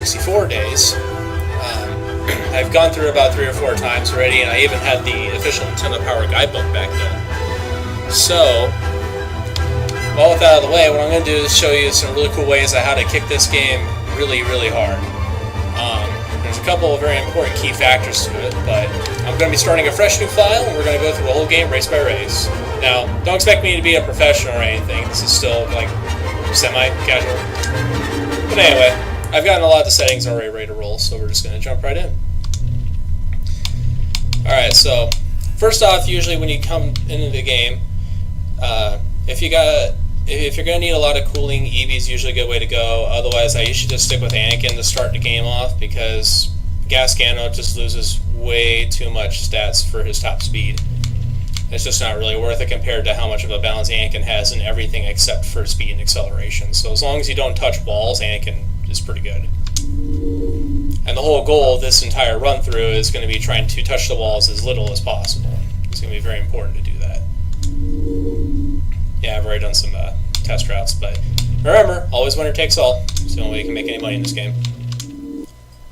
N64 days. I've gone through about 3 or 4 times already, and I even had the official Nintendo Power Guidebook back then. So, all with that out of the way, what I'm going to do is show you some really cool ways on how to kick this game really, really hard. There's a couple of very important key factors to it, but I'm going to be starting a fresh new file, and we're going to go through the whole game race by race. Now, don't expect me to be a professional or anything. This is still, like, semi-casual. But anyway, I've gotten a lot of the settings already ready to roll, so we're just going to jump right in. Alright, so first off, usually when you come into the game, if you're going to need a lot of cooling, Eevee's usually a good way to go. Otherwise, I usually just stick with Anakin to start the game off, because Gasgano just loses way too much stats for his top speed. It's just not really worth it compared to how much of a balance Anakin has in everything except for speed and acceleration. So as long as you don't touch walls, Anakin is pretty good. And the whole goal of this entire run-through is going to be trying to touch the walls as little as possible. It's going to be very important to do that. Yeah, I've already done some test routes, but remember, always winner takes all. It's the only way you can make any money in this game.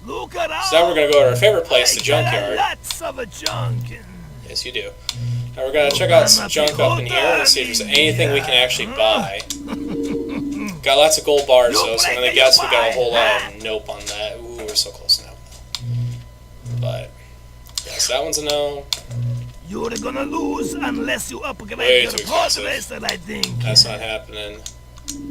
So now we're going to go to our favorite place, the junkyard. Lots of a junk. Yes, you do. Now we're going to check out some junk up in here and see if there's anything we can actually buy. Got lots of gold bars though, so I'm going to guess we got a whole lot of nope on that. Ooh, we're so close now. But, yes, that one's a no. You're gonna lose unless you upgrade Way your too expensive. racer, I think. That's not happening.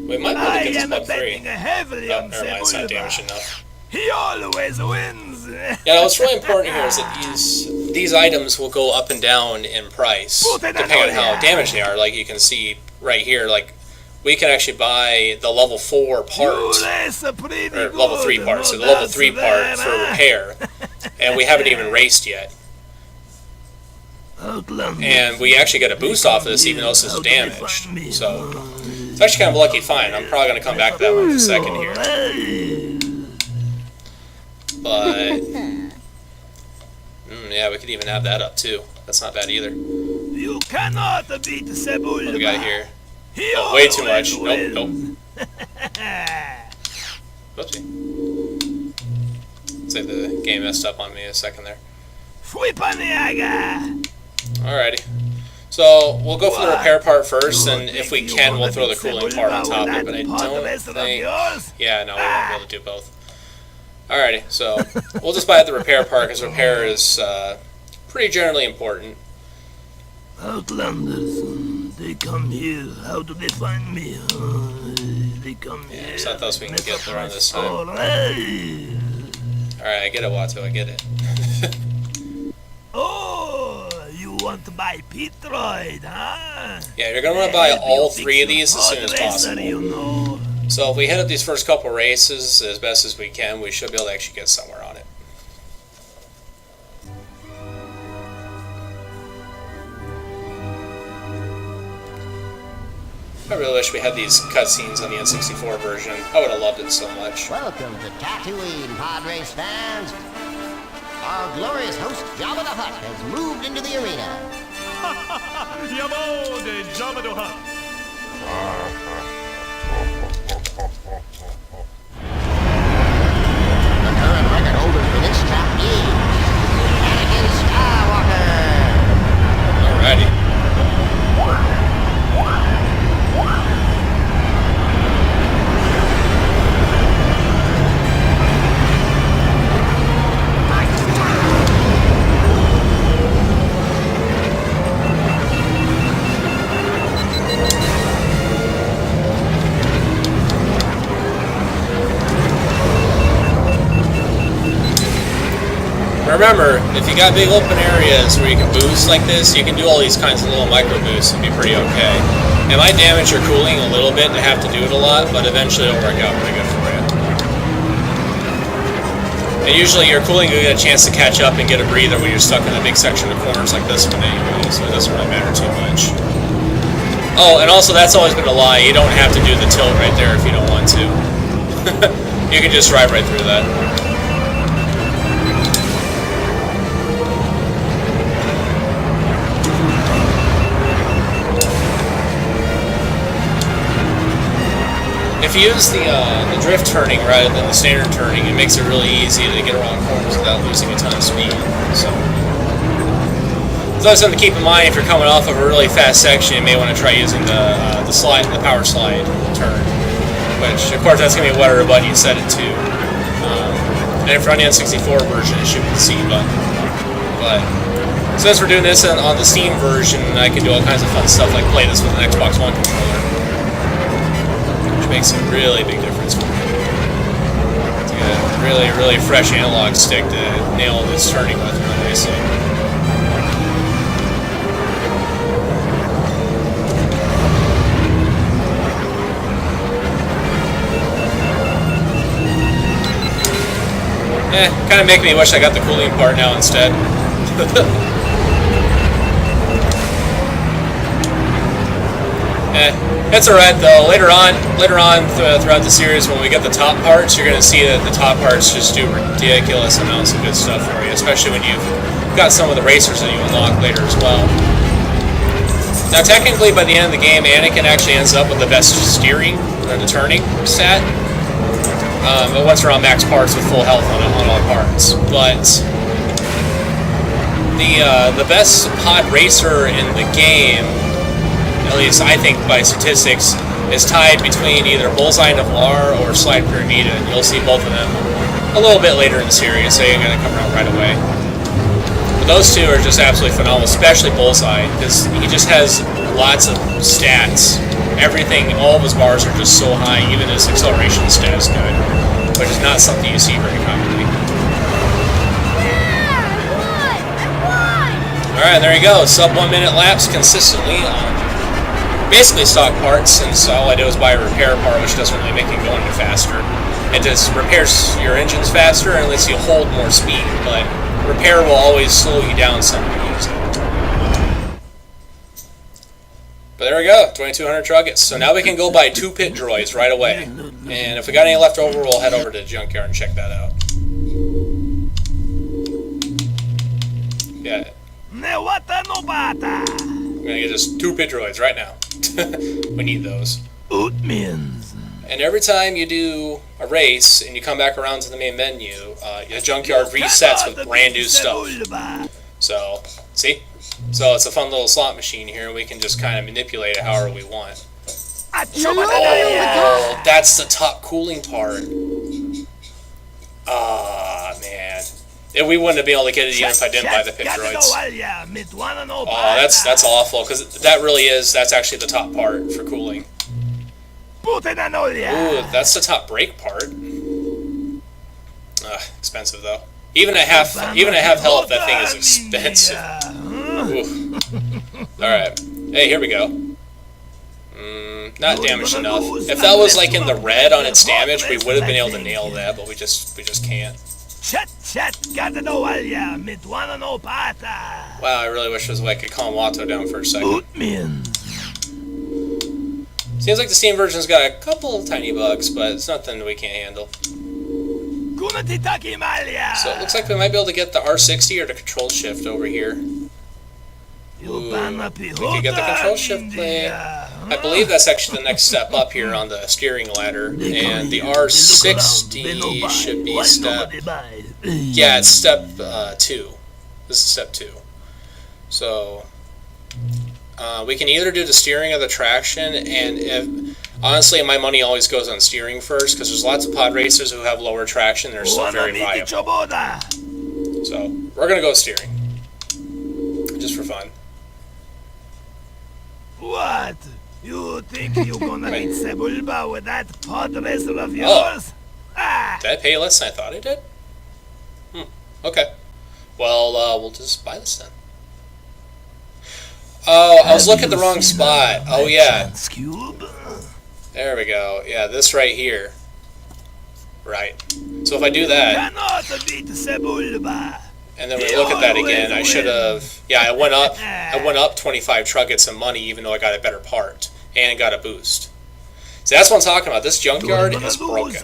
We might be able to get this bug free. Heavily Oh, on never mind, it's not damaged enough. He always wins. Yeah, what's really important here is that these items will go up and down in price, depending on how damaged they are. Like you can see right here, like we can actually buy the level 4 part, or level 3 part, so the level 3 part for repair, and we haven't even raced yet. And we actually get a boost off of this even though this is damaged. So it's actually kind of a lucky find. I'm probably going to come back to that one in a second here. But yeah, we could even have that up too. That's not bad either. You cannot beat Sebulba. What do we got here? Oh, way too much. Nope, nope. Whoopsie. Looks like the game messed up on me a second there. Alrighty. So, we'll go for the repair part first, and if we can, we'll throw the cooling part on top of it, but I don't think... Yeah, no, we won't be able to do both. Alrighty, so we'll just buy the repair part, because repair is pretty generally important. Outlanders, they come here. How do they find me? They come here. Yeah, so I thought we can get there on this time. Alright, I get it, Watto, I get it. Oh, you want to buy Petroid, huh? Yeah, you're going to want to buy all 3 of these as soon as possible. You know. So if we hit up these first couple races as best as we can, we should be able to actually get somewhere on it. I really wish we had these cutscenes on the N64 version. I would have loved it so much. Welcome to Tatooine, pod race fans. Our glorious host, Jabba the Hutt, has moved into the arena. Yabo de Jabba the Hutt. The current record holder for this track is Anakin Skywalker. Alrighty. Remember, if you got big open areas where you can boost like this, you can do all these kinds of little micro boosts and be pretty okay. It might damage your cooling a little bit to have to do it a lot, but eventually it'll work out pretty good for you. And usually your cooling will get a chance to catch up and get a breather when you're stuck in a big section of corners like this one anyway, so it doesn't really matter too much. Oh, and also that's always been a lie. You don't have to do the tilt right there if you don't want to. You can just drive right through that. if you use the drift turning rather than the standard turning, it makes it really easy to get around corners without losing a ton of speed. So that's something to keep in mind if you're coming off of a really fast section. You may want to try using the power slide turn, which of course that's gonna be whatever button you set it to. And if you're on the N64 version, it should be the C button. But since we're doing this on the Steam version, I can do all kinds of fun stuff like play this with an Xbox One controller, which makes a really big difference for me. It's like a really, really fresh analog stick to nail this turning with really nicely. Kind of making me wish I got the cooling part now instead. It's alright though. Later on throughout the series, when we get the top parts, you're going to see that the top parts just do ridiculous amounts of good stuff for you, especially when you've got some of the racers that you unlock later as well. Now technically, by the end of the game, Anakin actually ends up with the best steering, or the turning stat. But once we're on max parts with full health on all parts. But the best pod racer in the game, at least I think by statistics, is tied between either Bullseye Navarre or Slide Pyramida, and you'll see both of them a little bit later in the series, so you're going to come around right away. But those two are just absolutely phenomenal, especially Bullseye, because he just has lots of stats. Everything, all of his bars are just so high, even his acceleration stat is good, which is not something you see very commonly. Alright, there you go. Sub 1 minute laps consistently on basically stock parts, and so all I do is buy a repair part, which doesn't really make it go any faster. It just repairs your engines faster and lets you hold more speed, but repair will always slow you down some when you use it. But there we go, 2,200 truckets. So now we can go buy 2 pit droids right away. And if we got any left over, we'll head over to the junkyard and check that out. Yeah. I'm gonna get just 2 pit droids right now. We need those. And every time you do a race and you come back around to the main menu, your junkyard resets with brand new stuff. So, see? So it's a fun little slot machine here. We can just kind of manipulate it however we want. Oh, that's the top cooling part. Ah, man. We wouldn't have been able to get it even if I didn't buy the pit droids. Oh, that's awful, because that's actually the top part for cooling. Ooh, that's the top brake part. Expensive though. Even at half health, that thing is expensive. Alright. Hey, here we go. Not damaged enough. If that was like in the red on its damage, we would have been able to nail that, but we just can't. Wow, I really wish there was a way I could calm Watto down for a second. Seems like the Steam version's got a couple of tiny bugs, but it's nothing we can't handle. So it looks like we might be able to get the R60 or the control shift over here. Ooh, we can get the control shift play. I believe that's actually the next step up here on the steering ladder, and the R60 should be step... Yeah, it's step 2. This is step 2. So... we can either do the steering or the traction, and honestly, my money always goes on steering first, because there's lots of pod racers who have lower traction and they're still very viable. So, we're going to go steering. Just for fun. What? You think you're gonna beat Sebulba with that pod racer of yours? Did I pay less than I thought I did? Okay. Well, we'll just buy this then. Oh, I was looking at the wrong spot. Oh, yeah. There we go. Yeah, this right here. Right. So if I do that, and then we look at that again, I should have... Yeah, I went up 25 truckets in money, even though I got a better part. And got a boost. See, that's what I'm talking about. This junkyard is broken. You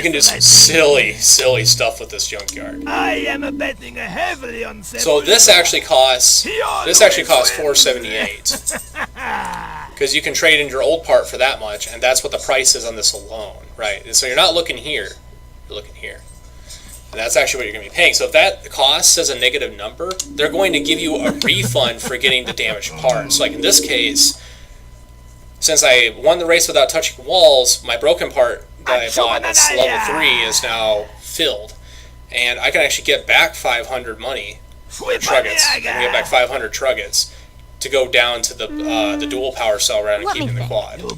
can do some silly, silly stuff with this junkyard. So this actually costs $478. because you can trade in your old part for that much, and that's what the price is on this alone, right? And so you're not looking here, you're looking here. And that's actually what you're going to be paying. So if that cost is a negative number, they're going to give you a refund for getting the damaged parts. So like in this case, since I won the race without touching walls, my broken part that I bought that's level 3 is now filled. And I can actually get back 500 money for Truggets. I can get back 500 Truggets to go down to the dual power cell rather than keeping the quad. So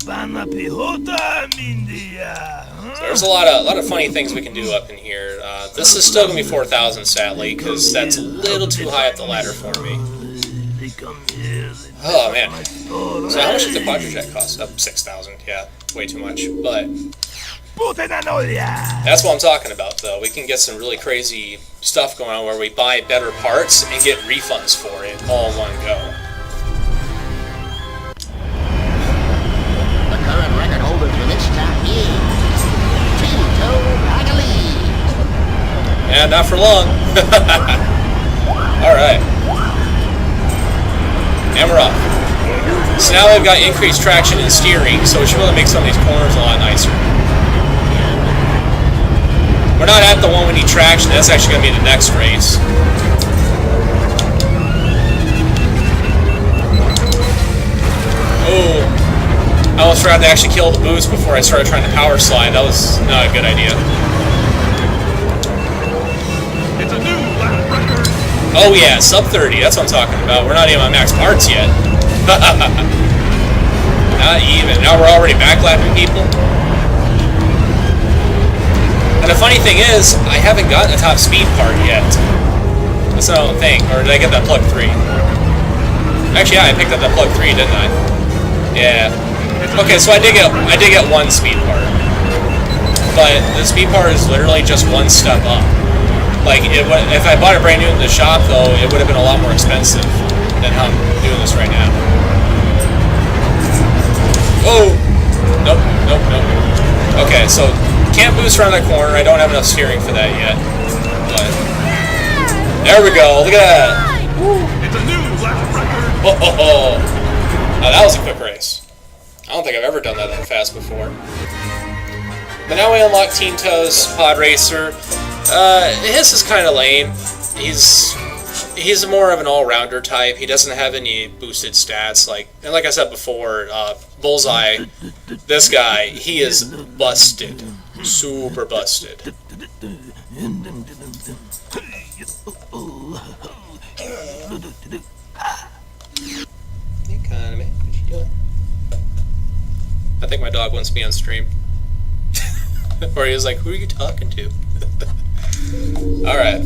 there's a lot of funny things we can do up in here. This is still going to be 4,000 sadly, because that's a little too high up the ladder for me. Oh man. So how much did the quadrojet cost? Up 6,000, yeah. Way too much. But that's what I'm talking about though. We can get some really crazy stuff going on where we buy better parts and get refunds for it all in one go. The current record holder for this time is Tito Bagley. Yeah, not for long. Alright. And we're off. So now we've got increased traction and steering, so it should really make some of these corners a lot nicer. We're not at the one we need traction, that's actually going to be the next race. Oh, I almost forgot to actually kill the boost before I started trying to power slide. That was not a good idea. It's a new lap record. Oh yeah, sub 30, that's what I'm talking about. We're not even on max parts yet. Not even. Now we're already backlapping people. And the funny thing is, I haven't gotten a top speed part yet. That's what I don't think. Or did I get that plug 3? Actually, yeah, I picked up that plug 3, didn't I? Yeah. Okay, so I did get one speed part. But the speed part is literally just one step up. Like, if I bought it brand new in the shop, though, it would have been a lot more expensive than how I'm doing this right now. Oh! Nope, nope, nope. Okay, so can't boost around that corner. I don't have enough steering for that yet. But there we go. Look at that. It's a new lap record. Oh, that was a quick race. I don't think I've ever done that fast before. But now we unlock Tinto's Pod Racer. His is kind of lame. He's more of an all-rounder type. He doesn't have any boosted stats. And like I said before, Bullseye, this guy, he is busted. Super busted. Economy. What you doing? I think my dog wants me on stream. Or he was like, who are you talking to? Alright.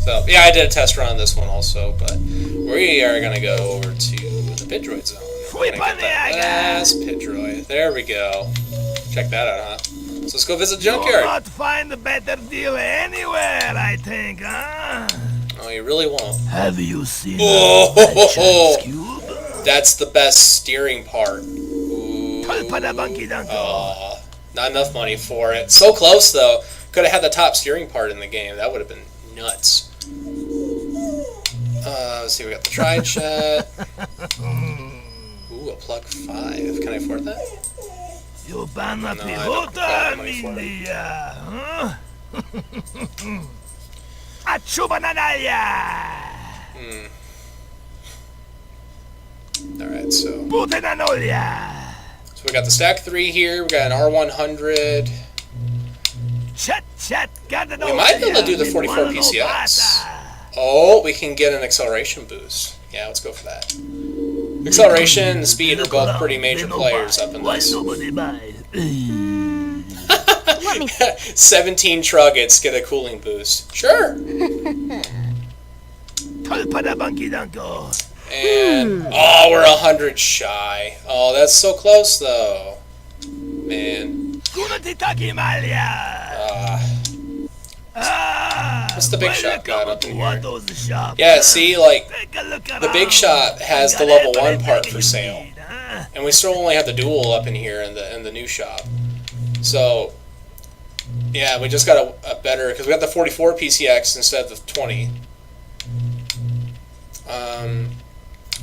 So, yeah, I did a test run on this one also, but we are going to go over to the pit droid zone. We're going to get that last pit droid. There we go. Check that out, huh? So let's go visit the junkyard. You'll not find a better deal anywhere, I think, huh? Oh, you really won't. Have you seen Oh, cube? that's the best steering part. Not enough money for it. So close, though. Could have had the top steering part in the game. That would have been nuts. Let's see, we got the tri-chat. Ooh, a plug 5. Can I afford that? You banna No, I don't have money for it. India, huh? Achubananaya! Alright, so Butenanolia! we got the stack 3 here. We got an R100. Chat, We might be able to do the 44 PCX. Oh, we can get an acceleration boost. Yeah, let's go for that. Acceleration and speed are both pretty major players up in this. Let me 17 Truggets get a cooling boost. Sure. And oh, we're 100 shy. Oh, that's so close though. Man. What's the big shop got up in here? Yeah, see, like the big shop has the level 1 part for sale, and we still only have the dual up in here in the new shop. So yeah, we just got a better, because we got the 44 PCX instead of the 20.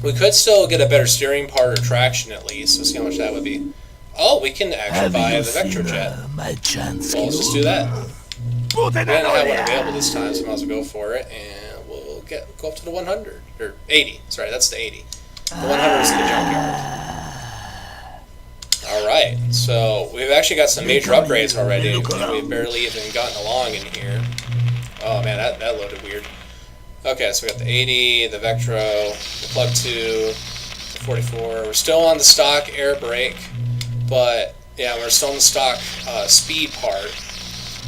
We could still get a better steering part or traction at least. Let's see how much that would be. Oh, we can actually buy the Vectrojet. my chance? Well, let's just do that. Put We it didn't have one on available this time, so I might as well go for it, and we'll go up to the 100 or 80. Sorry, that's the 80. The 100 is in the junkyard. All right, so we've actually got some major upgrades already. We've barely even gotten along in here. Oh man, that loaded weird. Okay, so we got the 80, the Vectro, the Plug 2, the 44. We're still on the stock air brake, but yeah, we're still on the stock speed part.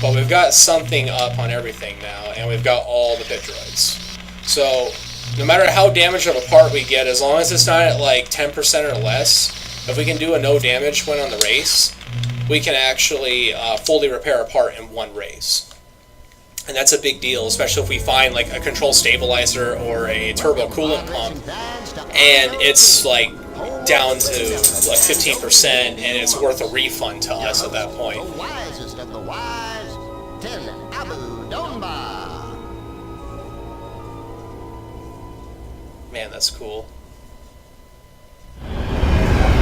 But we've got something up on everything now, and we've got all the bit droids. So no matter how damaged of a part we get, as long as it's not at like 10% or less, if we can do a no damage win on the race, we can actually fully repair a part in one race. And that's a big deal, especially if we find like a control stabilizer or a turbo coolant pump, and it's like down to like 15%, and it's worth a refund to us at that point. The wisest of the wise, Ten Abu Donba. Man, that's cool.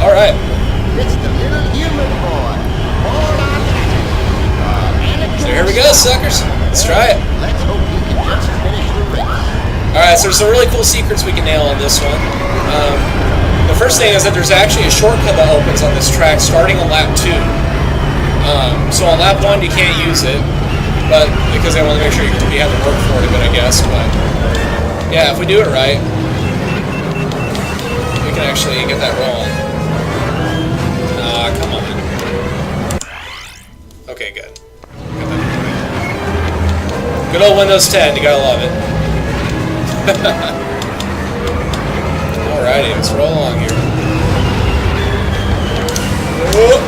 All right. It's the little human boy. Hold on tight. So here we go, suckers. Let's try it. Let's hope you can just finish the race. All right, so there's some really cool secrets we can nail on this one. The first thing is that there's actually a shortcut that opens on this track starting on lap 2. So on lap 1 you can't use it, but because I want to make sure you have to work for it a bit, I guess. But yeah, if we do it right, we can actually get that rolling. Come on. Okay, good. Good old Windows 10, you gotta love it. Alrighty, let's roll along here. Whoop.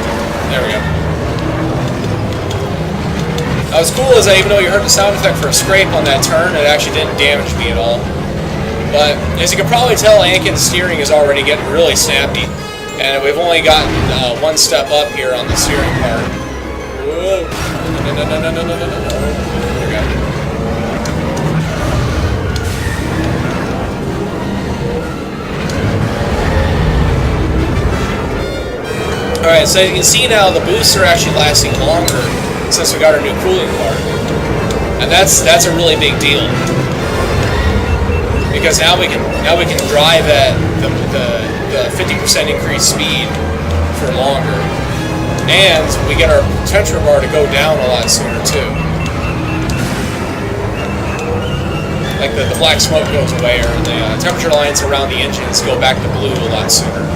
There we go. What's cool is that even though you heard the sound effect for a scrape on that turn, it actually didn't damage me at all. But as you can probably tell, Anakin's steering is already getting really snappy. And we've only gotten one step up here on the steering part. Whoa. No. There we go. Alright, so you can see now the boosts are actually lasting longer since we got our new cooling part. And that's a really big deal. Because now we can drive at the 50% increased speed for longer. And we get our temperature bar to go down a lot sooner too. Like the black smoke goes away, or the temperature lines around the engines go back to blue a lot sooner.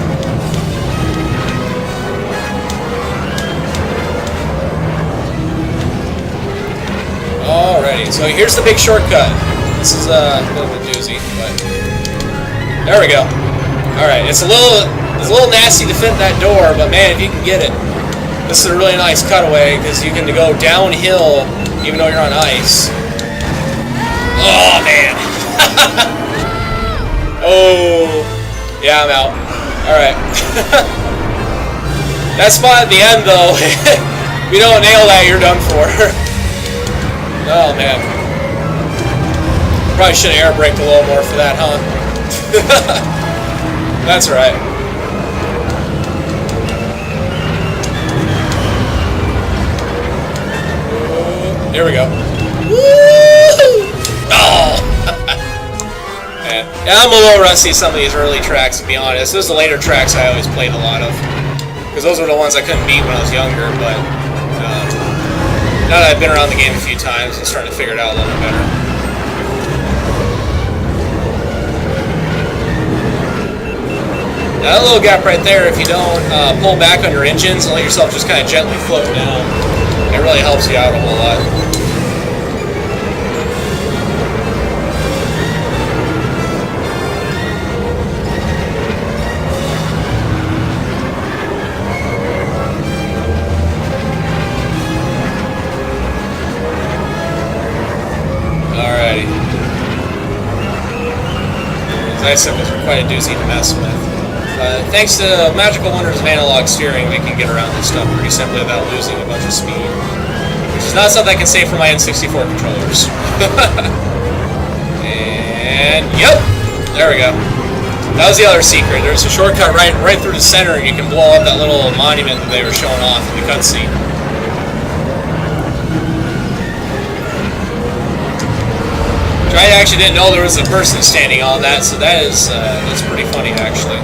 Alrighty, so here's the big shortcut. This is a bit of a doozy, but there we go. Alright, it's a little nasty to fit that door, but man, if you can get it, this is a really nice cutaway because you can go downhill even though you're on ice. Oh man! Oh, yeah, I'm out. Alright. That spot at the end though, if you don't nail that, you're done for. Oh man. Probably should have air braked a little more for that, huh? That's right. Here we go. Woo! Oh! Man. Yeah, I'm a little rusty at some of these early tracks, to be honest. Those are the later tracks I always played a lot of. Because those were the ones I couldn't beat when I was younger, but now that I've been around the game a few times, I'm starting to figure it out a little bit better. Now, that little gap right there, if you don't pull back on your engines and let yourself just kind of gently float down, it really helps you out a whole lot. Alrighty. As I said, those are quite a doozy to mess with. Thanks to magical wonders of analog steering, we can get around this stuff pretty simply without losing a bunch of speed. Which is not something I can say for my N64 controllers. And, yep! There we go. That was the other secret. There's a shortcut right through the center, and you can blow up that little monument that they were showing off in the cutscene. I actually didn't know there was a person standing on that, so that's pretty funny actually.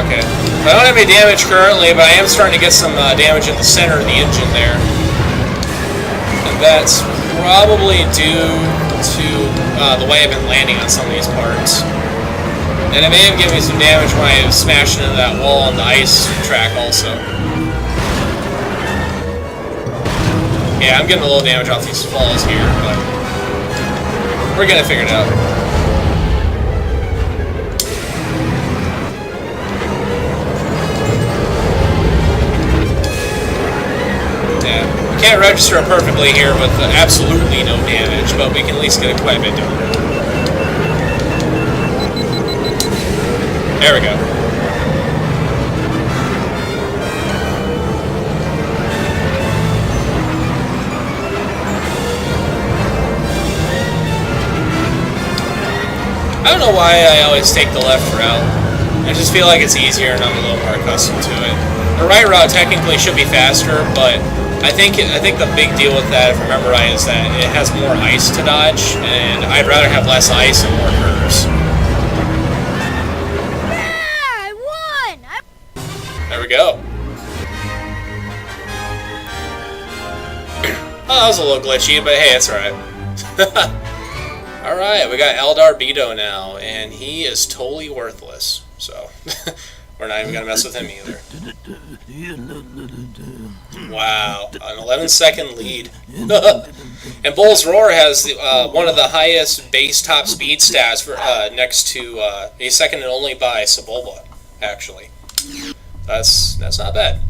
Okay, I don't have any damage currently, but I am starting to get some damage in the center of the engine there, and that's probably due to the way I've been landing on some of these parts. And it may have given me some damage when I was smashing into that wall on the ice track also. Yeah, I'm getting a little damage off these falls here, but we're gonna figure it out. Yeah, we can't register it perfectly here with absolutely no damage, but we can at least get it quite a bit done. There we go. I don't know why I always take the left route. I just feel like it's easier and I'm a little more accustomed to it. The right route technically should be faster, but I think the big deal with that, if I remember right, is that it has more ice to dodge, and I'd rather have less ice and more curves. Yeah, I won! There we go. Oh, that was a little glitchy, but hey, it's alright. Alright, we got Eldar Beto now, and he is totally worthless, so we're not even going to mess with him either. Wow, an 11-second lead. And Bull's Roar has one of the highest base top speed stats for, next to, he's second and only by Sebulba, actually. That's not bad.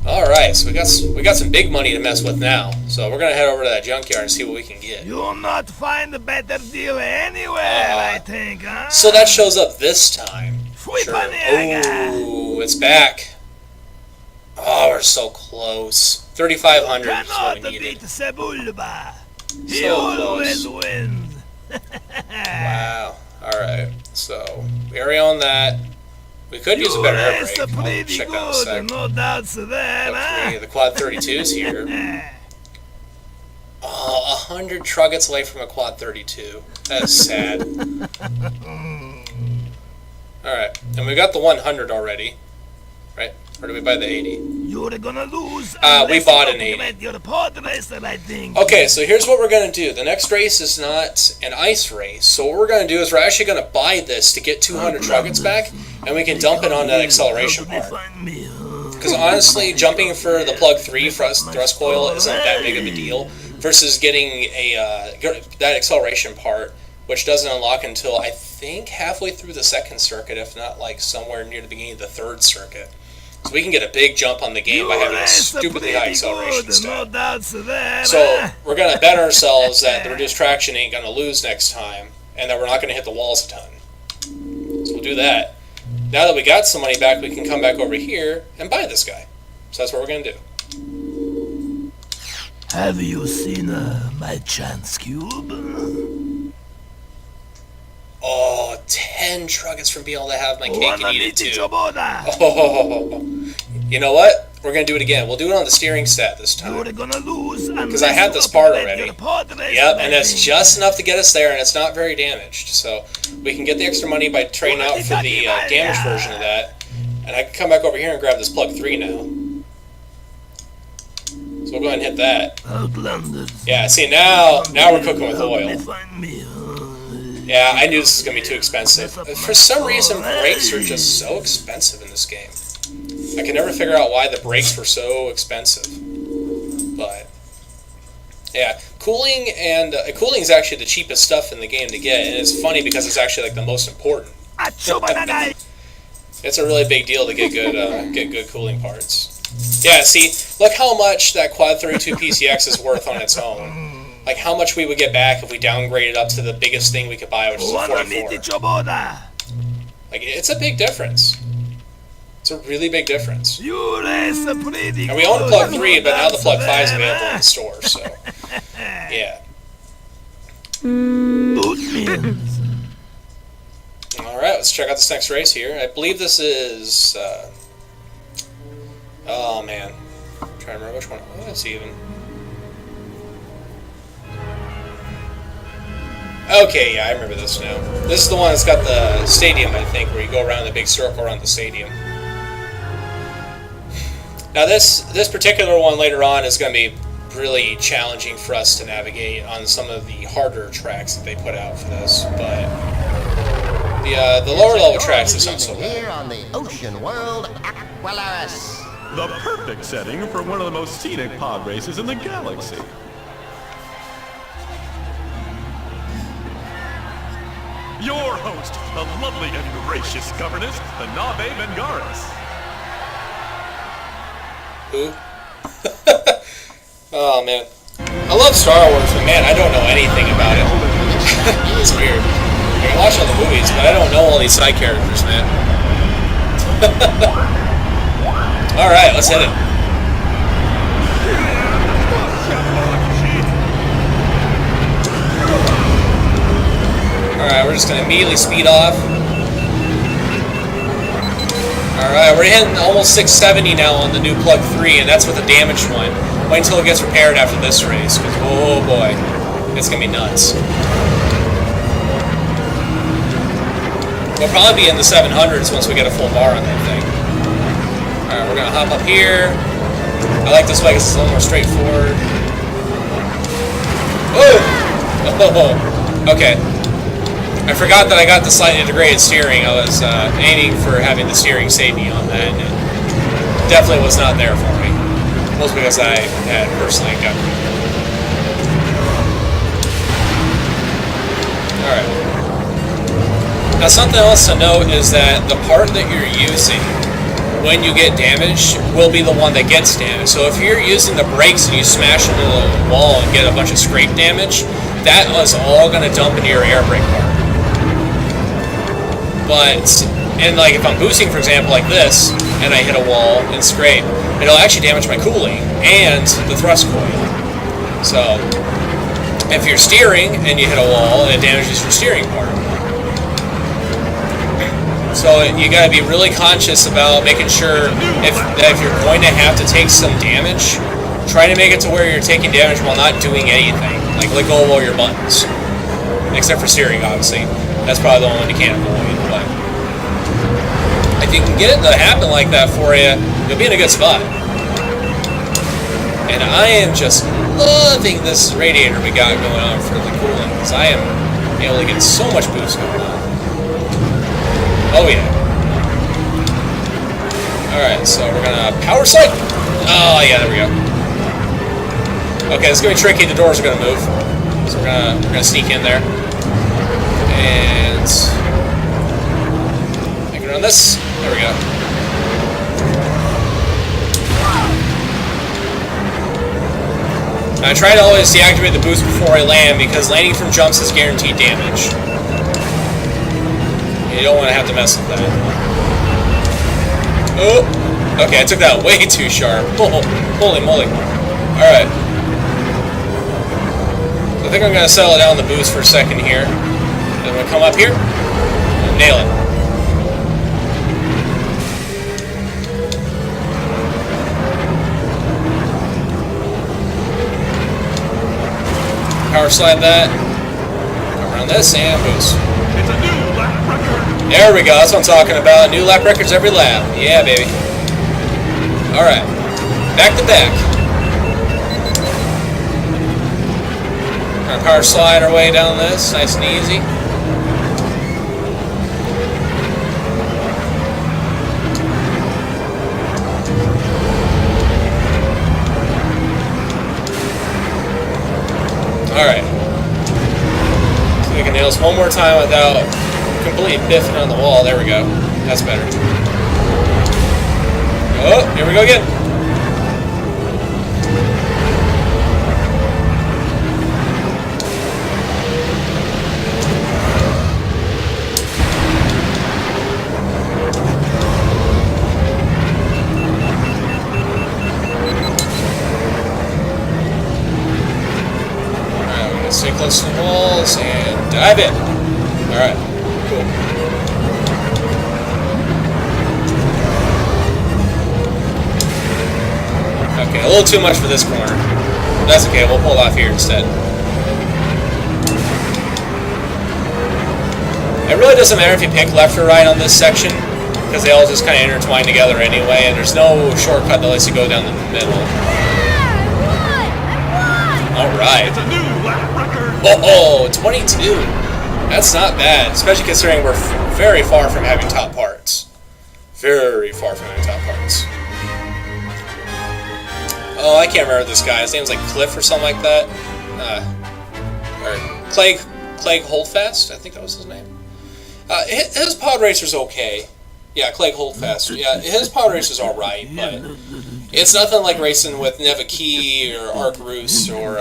Alright, so we got some big money to mess with now. So we're gonna head over to that junkyard and see what we can get. You'll not find a better deal anywhere, I think, huh? So that shows up this time. Sure. Oh, it's back. Oh, we're so close. 3,500 is what we needed. Sebulba. He So always close. wins. Wow. Alright, so we on that. We could use a better air brake. I'll check that in a sec. No doubts there, huh? The quad 32's here. Oh, 100 truggets away from a quad 32. That is sad. Alright, and we got the 100 already. Right? Or did we buy the 80? You're gonna lose. We bought an 80. Your pod racer, I think. Okay, so here's what we're going to do. The next race is not an ice race. So what we're going to do is we're actually going to buy this to get 200 truggets back, and we can dump it on that acceleration part. Because honestly, jumping for the plug 3 thrust coil isn't that big of a deal, versus getting that acceleration part, which doesn't unlock until, I think, halfway through the second circuit, if not like somewhere near the beginning of the third circuit. So we can get a big jump on the game by having a stupidly high acceleration stat. So we're going to bet ourselves that the reduced traction ain't going to lose next time, and that we're not going to hit the walls a ton. So we'll do that. Now that we got some money back, we can come back over here and buy this guy. So that's what we're going to do. Have you seen my chance cube? Oh, 10 truggets from being able to have my cake and eat it too. Oh, you know what? We're going to do it again. We'll do it on the steering stat this time. Because I have this part already. Yep, and it's just enough to get us there, and it's not very damaged. So we can get the extra money by trading out for the damaged version of that. And I can come back over here and grab this plug 3 now. So we'll go ahead and hit that. Yeah, see, now we're cooking with oil. Yeah, I knew this was going to be too expensive. For some reason, brakes are just so expensive in this game. I can never figure out why the brakes were so expensive. But, yeah, cooling is actually the cheapest stuff in the game to get, and it's funny because it's actually like the most important. It's a really big deal to get good cooling parts. Yeah, see, look how much that Quad 32 PCX is worth on its own. Like how much we would get back if we downgraded up to the biggest thing we could buy, which is a 44. Like, it's a big difference. It's a really big difference. And we own the plug 3, but now the plug 5 is available in the store, so yeah. wins. Alright, let's check out this next race here. I believe this is... oh, man. I'm trying to remember which one it was even. Okay, yeah, I remember this now. This is the one that's got the stadium, I think, where you go around the big circle around the stadium. Now, this particular one later on is going to be really challenging for us to navigate on some of the harder tracks that they put out for this, but the lower level tracks is not so Here bad. on the Ocean World Aqualaris. The perfect setting for one of the most scenic pod races in the galaxy. Your host, the lovely and gracious governess, the Nave Vengaris. Who? Oh, man. I love Star Wars, but man, I don't know anything about it. It's weird. I can watch all the movies, but I don't know all these side characters, man. Alright, let's hit it. Alright, we're just going to immediately speed off. Alright, we're hitting almost 670 now on the new Plug 3, and that's with the damaged one. Wait until it gets repaired after this race, because oh boy, it's going to be nuts. We'll probably be in the 700s once we get a full bar on that thing. Alright, we're going to hop up here. I like this way because it's a little more straightforward. Oh! Okay. I forgot that I got the slightly integrated steering. I was aiming for having the steering save me on that, and it definitely was not there for me. Mostly because I had personally got... Alright. Now something else to note is that the part that you're using when you get damaged will be the one that gets damaged. So if you're using the brakes and you smash into the wall and get a bunch of scrape damage, that is all going to dump into your air brake part. But, and like if I'm boosting, for example, like this, and I hit a wall and scrape, it'll actually damage my cooling and the thrust coil. So, if you're steering and you hit a wall, it damages your steering part. So you gotta be really conscious about making sure if you're going to have to take some damage, try to make it to where you're taking damage while not doing anything. Like let go of all your buttons. Except for steering, obviously. That's probably the only one you can't avoid, but if you can get it to happen like that for you, you'll be in a good spot. And I am just loving this radiator we got going on for the cooling, because I am able to get so much boost going on. Oh yeah. Alright, so we're gonna power slide. Oh yeah, there we go. Okay, it's gonna be tricky, the doors are gonna move. So we're gonna sneak in there. And make it around this. There we go. I try to always deactivate the boost before I land because landing from jumps is guaranteed damage. You don't want to have to mess with that. Oh! Okay, I took that way too sharp. Oh, holy moly. Alright. I think I'm going to settle down the boost for a second here. I'm going to come up here and nail it. Power slide that. Come around this and boost. It's a new lap record. There we go. That's what I'm talking about. New lap records every lap. Yeah, baby. Alright. Back to back. We're gonna power slide our way down this. Nice and easy. Alright. So we can nail this one more time without completely biffing on the wall. There we go. That's better. Oh, here we go again. Alright, we're gonna stay close to the walls and Dive in. Alright, cool. Okay, a little too much for this corner. That's okay, we'll pull it off here instead. It really doesn't matter if you pick left or right on this section, because they all just kind of intertwine together anyway, and there's no shortcut that lets you go down the middle. Alright. It's a new lap record. Oh, 22. That's not bad, especially considering we're very far from having top parts. Very far from having top parts. Oh, I can't remember this guy. His name's like Cliff or something like that. Or Clegg Holdfast, I think that was his name. His pod racer's okay. Yeah, Clegg Holdfast. Yeah, his pod racer's alright, but it's nothing like racing with Nevaki or Arc Roos or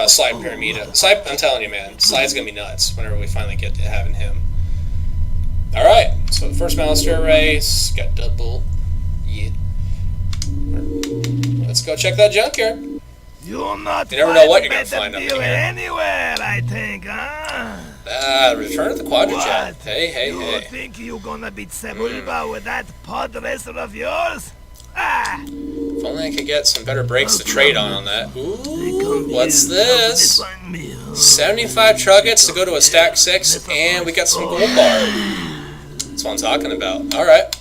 Slide Pyramida. Slide, I'm telling you, man, Slide's gonna be nuts whenever we finally get to having him. Alright, so the first Malister race, got double. Yeah. Let's go check that junkyard. You're not You never know what you're gonna find up here. anywhere, I think, huh? Return of the Quadrajet. What? Hey. You think you're gonna beat Sebulba with that pod racer of yours? Ah! If only I could get some better brakes to trade on that. Ooh, what's this? 75 truckets to go to a stack 6, and we got some gold bar. That's what I'm talking about. Alright.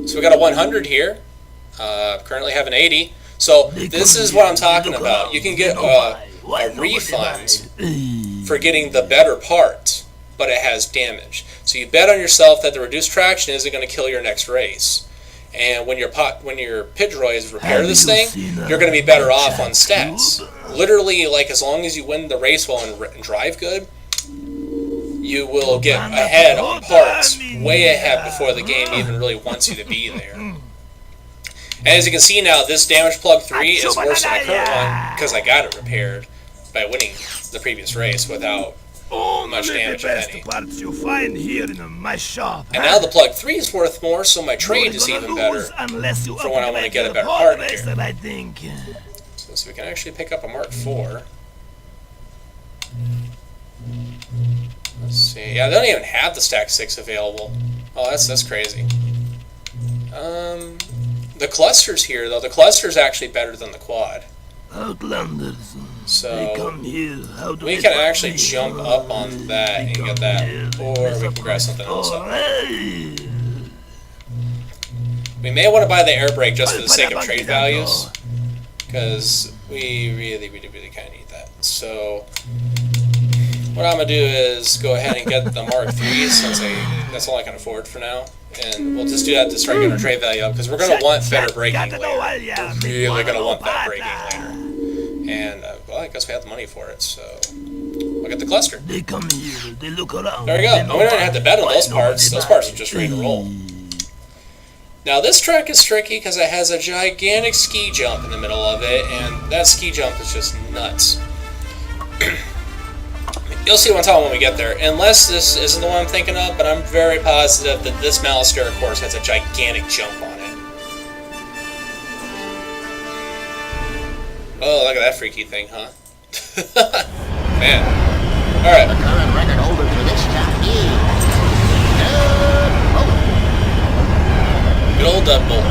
So we got a 100 here. Currently have an 80. So this is what I'm talking about. You can get a refund for getting the better part, but it has damage. So you bet on yourself that the reduced traction isn't going to kill your next race. And when your pit droids repair this thing, you're going to be better off on stats. Literally, like, as long as you win the race well and drive good, you will get ahead on parts, way ahead before the game even really wants you to be there. And as you can see now, this damage plug 3 is worse than the current one because I got it repaired by winning the previous race without much damage, if any. Parts you find here in my shop. And now the plug 3 is worth more, so my trade is even better for when I want to get a better part here. I think. So we can actually pick up a Mark IV. Let's see. Yeah, they don't even have the Stack 6 available. Oh, that's crazy. The cluster's here, though. The cluster's actually better than the quad. Outlanders. So They come here. How do we they can find actually me? jump up on that and get that, or we can grab something else up. Alright. We may want to buy the air brake just for the sake of trade values, because we really kind of need that. So what I'm going to do is go ahead and get the Mark III, since that's all I can afford for now. And we'll just do that to start getting our trade value up, because we're going to want better braking later. We're really going to want that braking later. And, well, I guess we have the money for it, so we'll get the cluster. They come here, they look around. There we go. And we don't have to bet on those parts. Those parts are just ready to roll. Now, this track is tricky because it has a gigantic ski jump in the middle of it, and that ski jump is just nuts. You'll see what I'm talking about when we get there. Unless this isn't the one I'm thinking of, but I'm very positive that this Malister, of course, has a gigantic jump on it. Oh, look at that freaky thing, huh? Man. Alright. The current record holder for this time is Good old Deadbolt.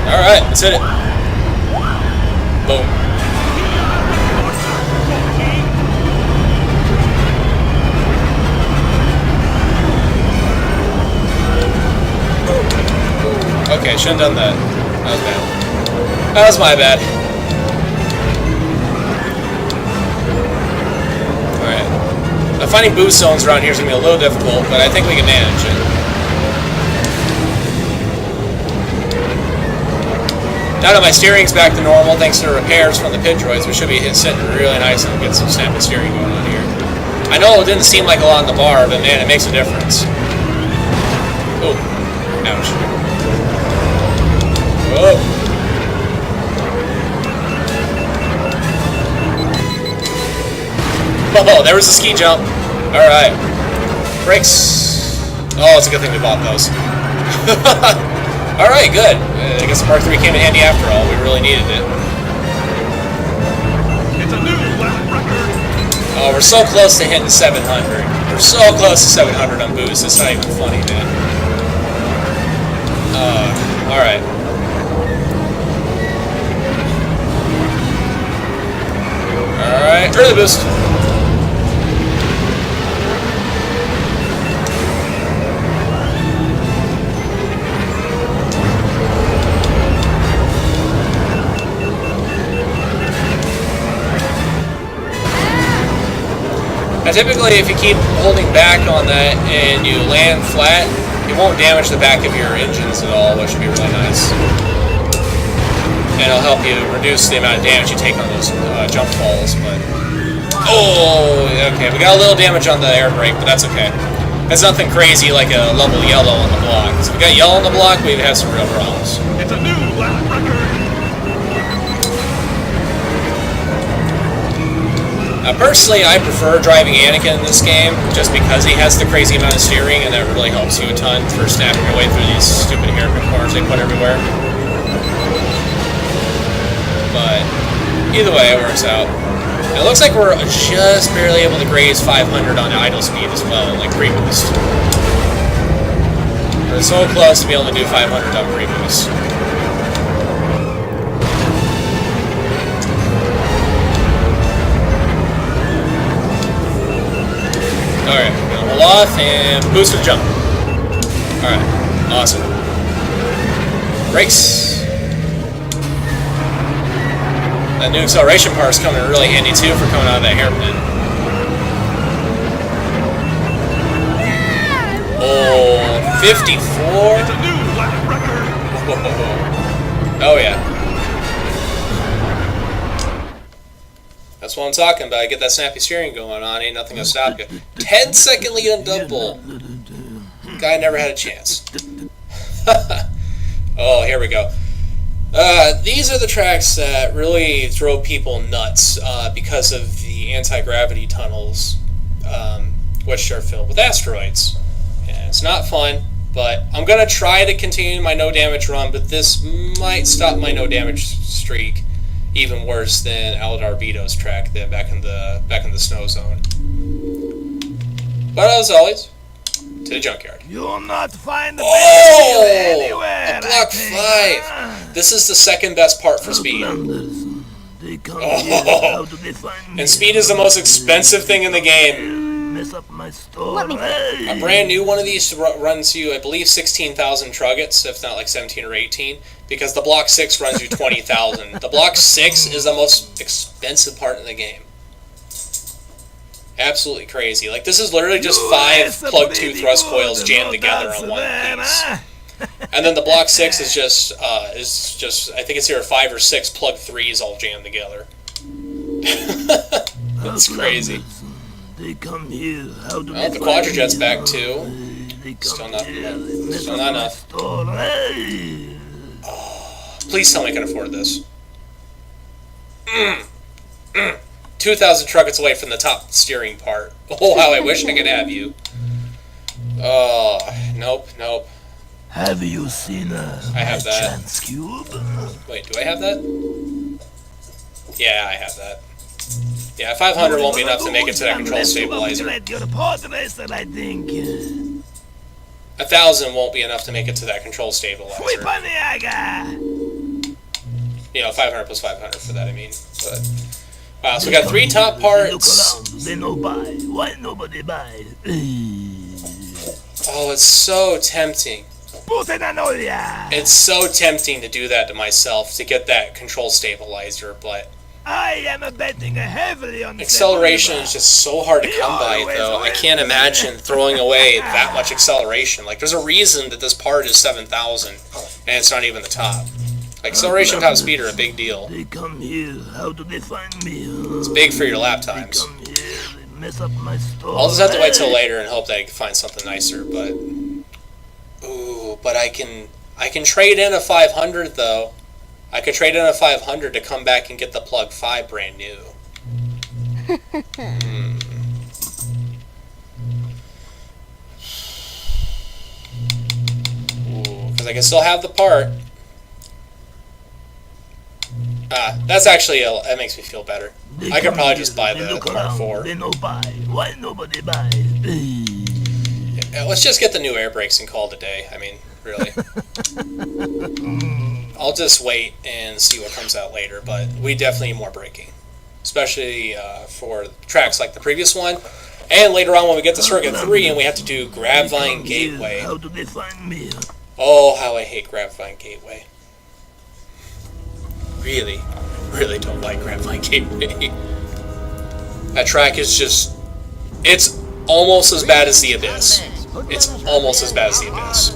Alright, let's hit it. Boom. Okay, shouldn't have done that. That was bad. That was my bad. Alright. Finding boost zones around here is going to be a little difficult, but I think we can manage it. Now that my steering's back to normal, thanks to the repairs from the pit droids, we should be sitting really nice and get some snapping steering going on here. I know it didn't seem like a lot on the bar, but man, it makes a difference. Oh, ouch. Oh. Oh, there was a ski jump. Alright. Brakes. Oh, it's a good thing we bought those. Alright, good. I guess the Mark III came in handy after all. We really needed it. It's a new lap record. Oh, we're so close to hitting 700. We're so close to 700 on boost. It's not even funny, man. Alright. Alright, early boost. Now typically if you keep holding back on that and you land flat, it won't damage the back of your engines at all, which would be really nice. And it'll help you reduce the amount of damage you take on those jump falls, but... Oh, okay, we got a little damage on the air brake, but that's okay. That's nothing crazy like a level yellow on the block. So if we got yellow on the block, we'd have some real problems. It's a new lap record. Personally, I prefer driving Anakin in this game, just because he has the crazy amount of steering, and that really helps you a ton for snapping your way through these stupid hairpin corners they put everywhere. But either way, it works out. It looks like we're just barely able to graze 500 on idle speed as well, like pre-boost. We're so close to be able to do 500 on pre-boost. Alright, gonna hold off and boost for the jump. Alright, awesome. Brakes. That new acceleration part is coming in really handy too for coming out of that hairpin. Oh, 54? It's a new lap record. Whoa. Oh yeah. That's what I'm talking about. Get that snappy steering going on. Ain't nothing gonna stop you. 10-second lead on double. Guy never had a chance. Oh, here we go. These are the tracks that really throw people nuts because of the anti-gravity tunnels, which are filled with asteroids. And it's not fun, but I'm gonna try to continue my no damage run, but this might stop my no damage streak. Even worse than Aldar Vito's track there back in the snow zone. But as always, to the junkyard. You'll not find the A anywhere. block 5. This is the second best part for speed. They come here. How do they find me? And speed is the most expensive thing in the game. Mess up my store. Let me- A brand new one of these runs you, I believe, 16,000 truggets, if not like 17 or 18, because the Block 6 runs you 20,000. The Block 6 is the most expensive part in the game. Absolutely crazy. Like, this is literally just 5 plug 2 thrust coils jammed together on one piece. And then the Block 6 is just I think it's here 5 or 6 plug 3s all jammed together. That's crazy. They come here. How do Well, the Quadrajet's back too. Still not enough. Please tell me I can afford this. 2,000 truckets away from the top steering part. Oh, how I wish I could have you. Oh, nope. Have you seen I have that. chance cube? Wait, do I have that? Yeah, I have that. Yeah, 500 won't be enough to make it to that control stabilizer. Your progress, I think. 1,000 won't be enough to make it to that control stabilizer. You know, 500 plus 500 for that, I mean. But wow, so we got 3 top parts. They no buy. Why nobody buy? Oh, it's so tempting. It's so tempting to do that to myself, to get that control stabilizer, but I am betting heavily on acceleration is just so hard to come by, though. I can't imagine throwing away that much acceleration. Like, there's a reason that this part is 7,000, and it's not even the top. Like, acceleration and top speed are a big deal. They come here. How do they find me? It's big for your lap times. Come here. They mess up my store. I'll just have to wait till later and hope that I can find something nicer, but... Ooh, but I can trade in a 500, though. I could trade in a 500 to come back and get the plug 5 brand new. Ooh, because I can still have the part. That's actually, that makes me feel better. They I could come probably here, just buy they the look Part around, 4. They no buy. Why nobody buy? Yeah, let's just get the new air brakes and call it a day. I mean, really. I'll just wait and see what comes out later, but we definitely need more braking. Especially for tracks like the previous one. And later on when we get to Circuit 3 and we have to do Grapevine Gateway. How do they find me? Oh, how I hate Grapevine Gateway. Really, really don't like Grapevine Gateway. That track is just... It's almost as bad as the Abyss. It's almost as bad as the Abyss.